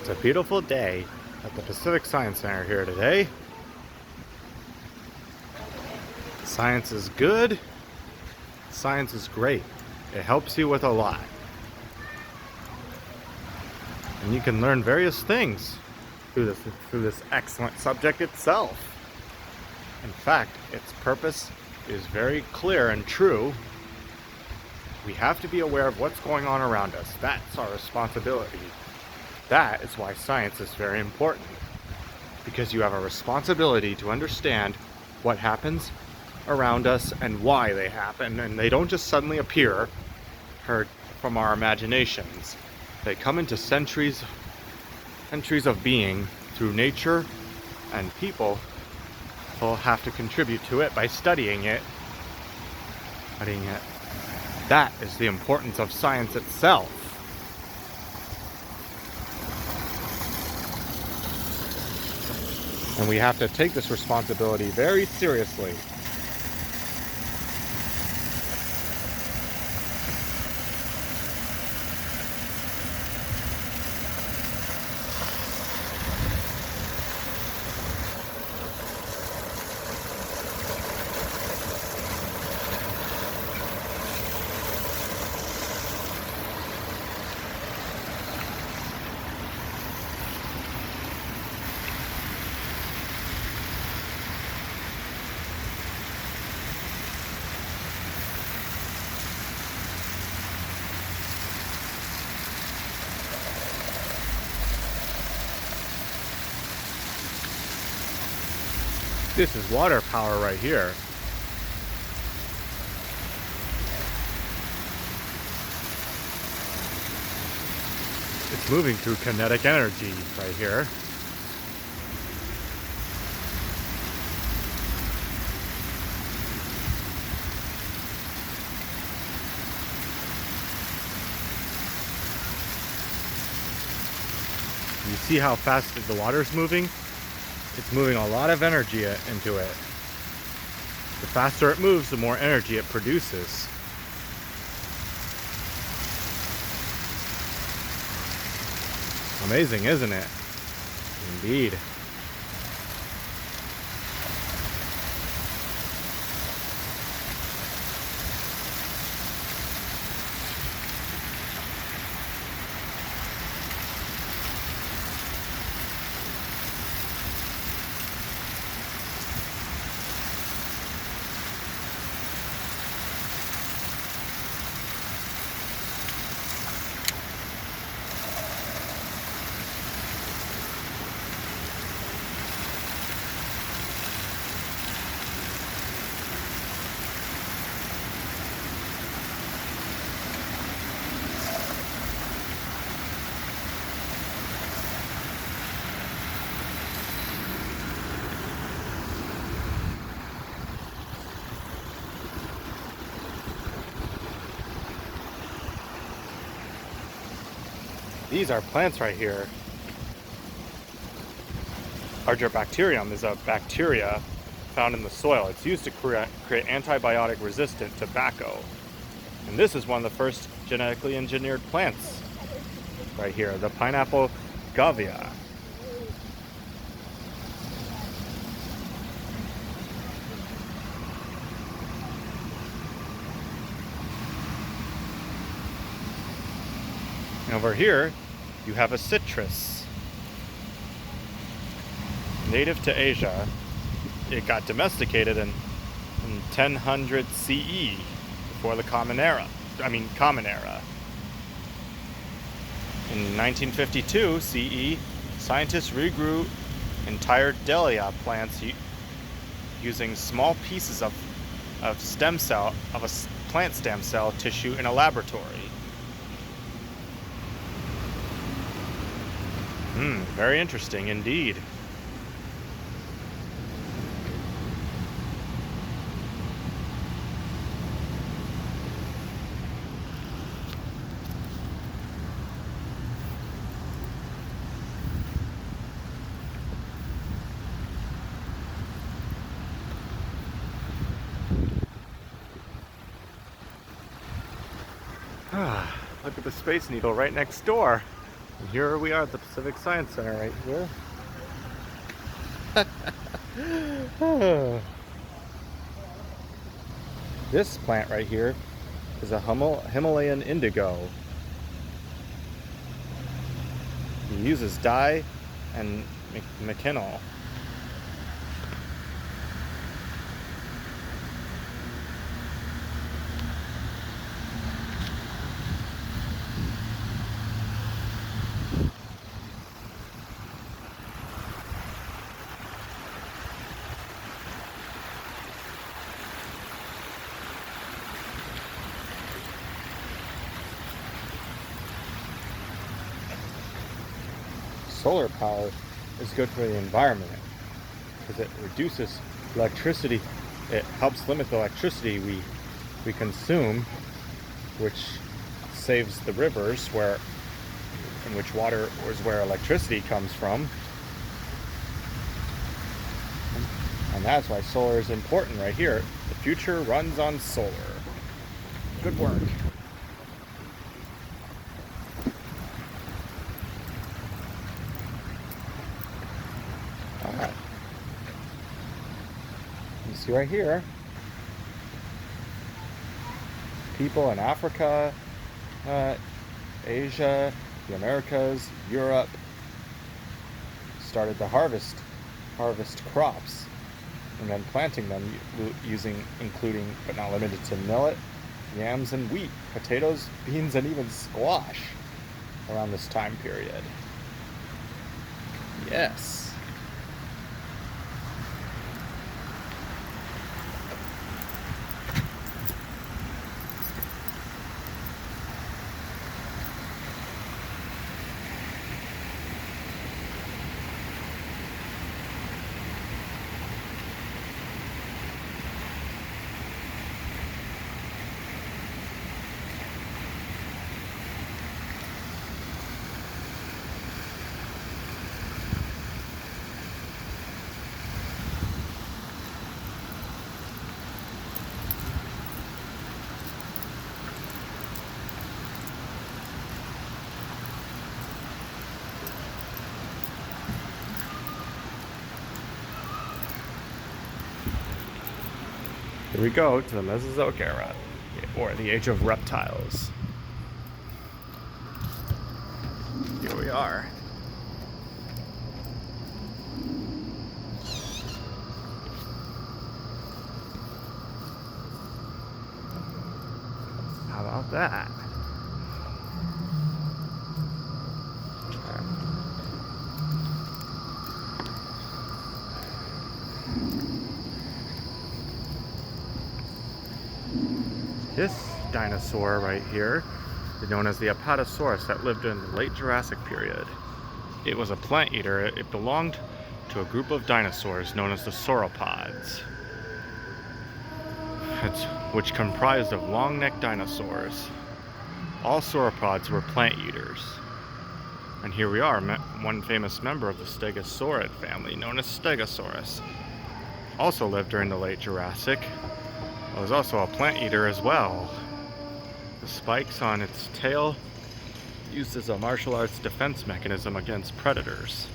It's a beautiful day at the Pacific Science Center here today. Science is good. Science is great. It helps you with a lot. And you can learn various things through this excellent subject itself. In fact, its purpose is very clear and true. We have to be aware of what's going on around us. That's our responsibility. That is why science is very important. Because you have a responsibility to understand what happens around us and why they happen. And they don't just suddenly appear from our imaginations. They come into centuries of being through nature, and people will have to contribute to it by studying it. That is the importance of science itself. And we have to take this responsibility very seriously. This is water power right here. It's moving through kinetic energy right here. You see how fast the water's moving? It's moving a lot of energy into it. The faster it moves, the more energy it produces. Amazing, isn't it? Indeed. These are plants right here. Argyrbacterium is a bacteria found in the soil. It's used to create antibiotic-resistant tobacco. And this is one of the first genetically engineered plants right here, the pineapple gavia. Over here, you have a citrus. Native to Asia, it got domesticated in 1000 CE, before the Common Era. In 1952 CE, scientists regrew entire dahlia plants using small pieces of a plant stem cell tissue in a laboratory. Very interesting indeed. Look at the Space Needle right next door. And here we are at the Pacific Science Center right here. This plant right here is a Himalayan indigo. It uses dye and machinol. Solar power is good for the environment because it reduces electricity. It helps limit the electricity we consume, which saves the rivers in which water is where electricity comes from. And that's why solar is important right here. The future runs on solar. Good work. Alright. You see right here, people in Africa, Asia, the Americas, Europe started to harvest crops and then planting them including but not limited to millet, yams, and wheat, potatoes, beans, and even squash around this time period. Yes. Here we go to the Mesozoic era, or the Age of Reptiles. Here we are. How about that? This dinosaur right here is known as the Apatosaurus that lived in the late Jurassic period. It was a plant eater. It belonged to a group of dinosaurs known as the sauropods, which comprised of long-necked dinosaurs. All sauropods were plant eaters. And here we are, one famous member of the Stegosaurid family, known as Stegosaurus. Also lived during the late Jurassic. It was also a plant eater as well. The spikes on its tail used as a martial arts defense mechanism against predators.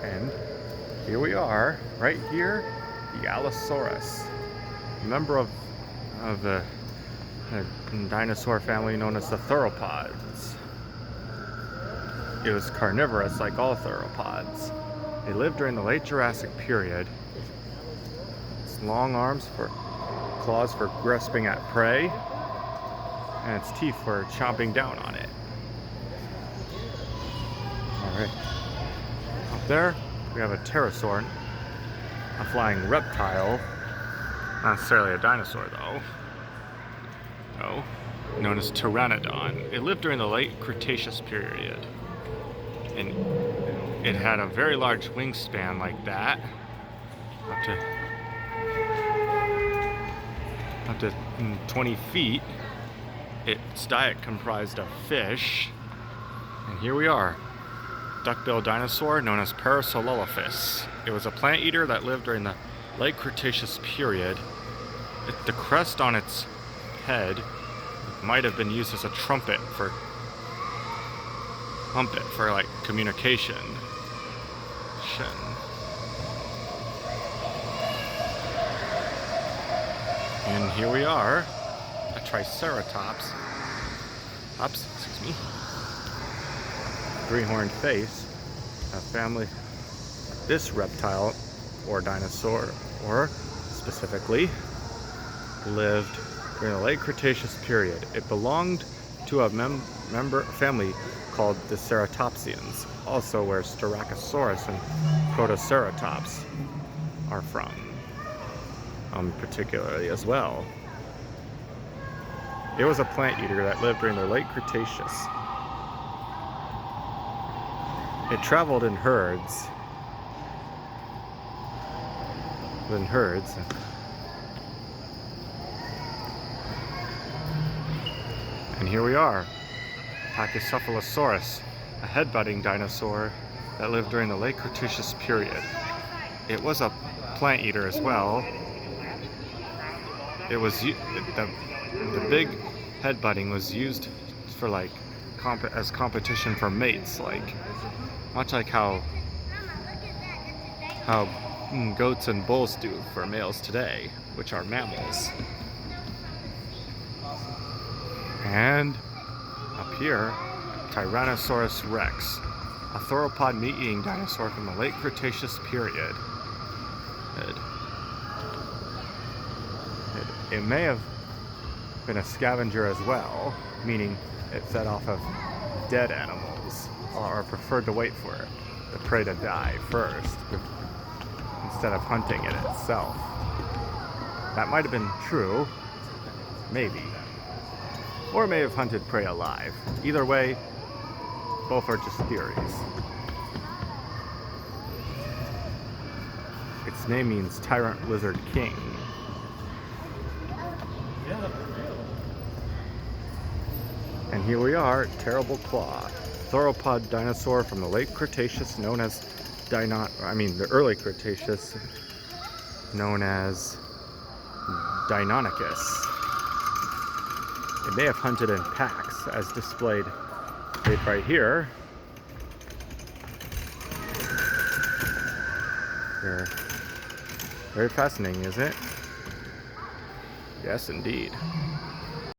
And here we are, right here, the Allosaurus, a member of the dinosaur family known as the theropods. It was carnivorous like all theropods. They lived during the late Jurassic period. Its long arms for claws for grasping at prey, and its teeth for chomping down on it. Alright. Up there, we have a pterosaur, a flying reptile. Not necessarily a dinosaur, though. No. Known as Pteranodon. It lived during the late Cretaceous period. And it had a very large wingspan like that, up to 20 feet. Its diet comprised of fish. And here we are, duck-billed dinosaur known as Parasaurolophus. It was a plant eater that lived during the late Cretaceous period. The crest on its head might have been used as a trumpet for like communication. And here we are, a Triceratops. Excuse me. Three-horned face, a family. This reptile or dinosaur, or specifically, lived during the late Cretaceous period. It belonged to a family called the Ceratopsians, also where Styracosaurus and Protoceratops are from, particularly as well. It was a plant eater that lived during the late Cretaceous. It traveled in herds. And here we are, Pachycephalosaurus, a head-butting dinosaur that lived during the late Cretaceous period. It was a plant eater as well. It was the big head-butting was used for like as competition for mates, like much like how goats and bulls do for males today, which are mammals. And up here, Tyrannosaurus rex, a theropod meat-eating dinosaur from the late Cretaceous period. It may have been a scavenger as well, meaning it fed off of dead animals, or preferred to wait for the prey to die first instead of hunting it itself. That might have been true, maybe. Or may have hunted prey alive. Either way, both are just theories. Its name means Tyrant Lizard King. And here we are, Terrible Claw, theropod dinosaur from the late Cretaceous known as the early Cretaceous known as Deinonychus. It may have hunted in packs, as displayed right here. Very fascinating, isn't it? Yes, indeed.